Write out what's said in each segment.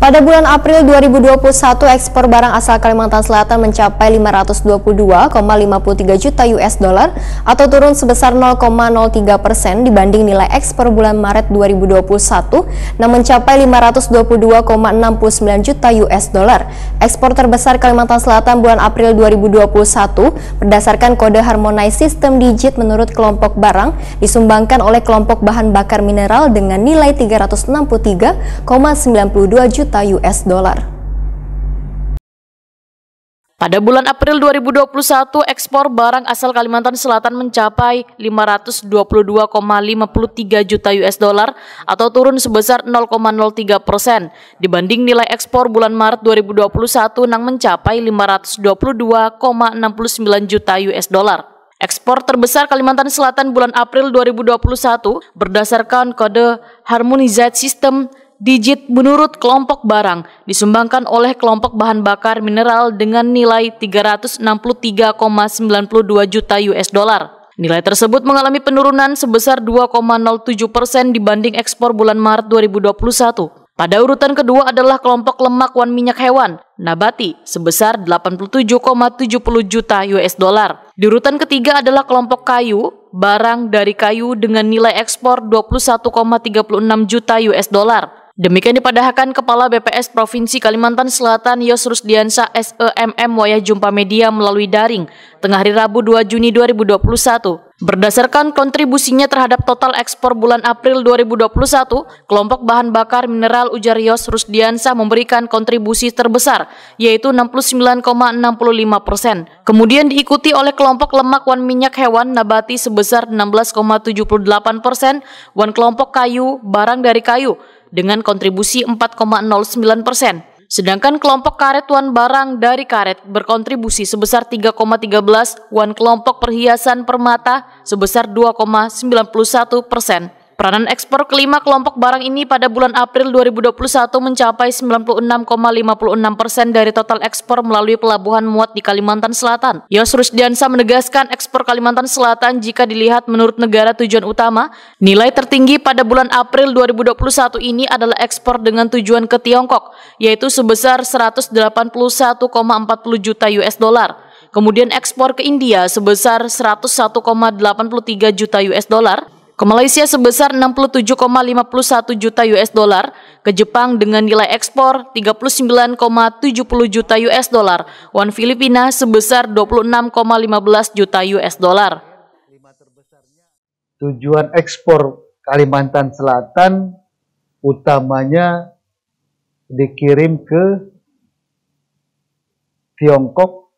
Pada bulan April 2021, ekspor barang asal Kalimantan Selatan mencapai 522,53 juta US dollar atau turun sebesar 0,03% dibanding nilai ekspor bulan Maret 2021 yang mencapai 522,69 juta US dollar. Ekspor terbesar Kalimantan Selatan bulan April 2021 berdasarkan kode Harmonized System Digit menurut kelompok barang disumbangkan oleh kelompok bahan bakar mineral dengan nilai 363,92 juta US dollar. Pada bulan April 2021, ekspor barang asal Kalimantan Selatan mencapai 522,53 juta US dollar atau turun sebesar 0,03% dibanding nilai ekspor bulan Maret 2021 yang mencapai 522,69 juta US dollar. Ekspor terbesar Kalimantan Selatan bulan April 2021 berdasarkan kode Harmonized System Digit menurut kelompok barang disumbangkan oleh kelompok bahan bakar mineral dengan nilai 363,92 juta US dollar. Nilai tersebut mengalami penurunan sebesar 2,07% dibanding ekspor bulan Maret 2021. Pada urutan kedua adalah kelompok lemak wan minyak hewan nabati sebesar 87,70 juta US dollar. Di urutan ketiga adalah kelompok kayu, barang dari kayu dengan nilai ekspor 21,36 juta US dollar. Demikian dipadahkan Kepala BPS Provinsi Kalimantan Selatan Yos Rusdiansyah SEMM wayah jumpa media melalui daring tengah hari Rabu 2 Juni 2021. Berdasarkan kontribusinya terhadap total ekspor bulan April 2021, kelompok bahan bakar mineral ujar Yos Rusdiansyah memberikan kontribusi terbesar yaitu 69,65%. Kemudian diikuti oleh kelompok lemak wan minyak hewan nabati sebesar 16,78%, wan kelompok kayu, barang dari kayu dengan kontribusi 4,09%. Sedangkan kelompok karet wan barang dari karet berkontribusi sebesar 3,13%, wan kelompok perhiasan permata sebesar 2,91%. Peranan ekspor kelima kelompok barang ini pada bulan April 2021 mencapai 96,56% dari total ekspor melalui pelabuhan muat di Kalimantan Selatan. Yos Rusdiansyah menegaskan ekspor Kalimantan Selatan jika dilihat menurut negara tujuan utama, nilai tertinggi pada bulan April 2021 ini adalah ekspor dengan tujuan ke Tiongkok, yaitu sebesar 181,40 juta US dollar. Kemudian ekspor ke India sebesar 101,83 juta US dollar. Ke Malaysia sebesar 67,51 juta US dollar, ke Jepang dengan nilai ekspor 39,70 juta US dollar, wan Filipina sebesar 26,15 juta US dollar. Tujuan ekspor Kalimantan Selatan utamanya dikirim ke Tiongkok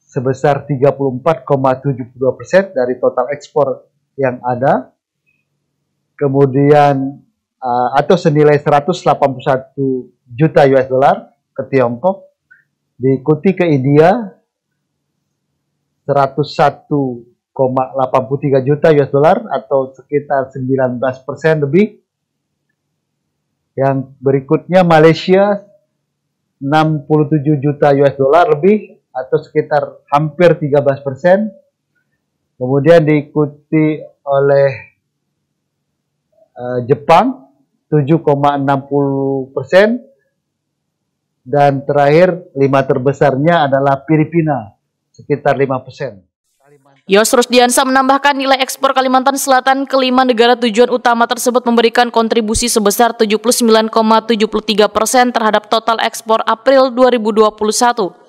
sebesar 34,72% dari total ekspor yang ada. Kemudian atau senilai 181 juta US dollar ke Tiongkok, diikuti ke India 101,83 juta US dollar atau sekitar 19% lebih. Yang berikutnya Malaysia 67 juta US dollar lebih atau sekitar hampir 13%. Kemudian diikuti oleh Jepang 7,60% dan terakhir 5 terbesarnya adalah Filipina sekitar 5%. Yos Rusdiansyah menambahkan nilai ekspor Kalimantan Selatan ke 5 negara tujuan utama tersebut memberikan kontribusi sebesar 79,73% terhadap total ekspor April 2021.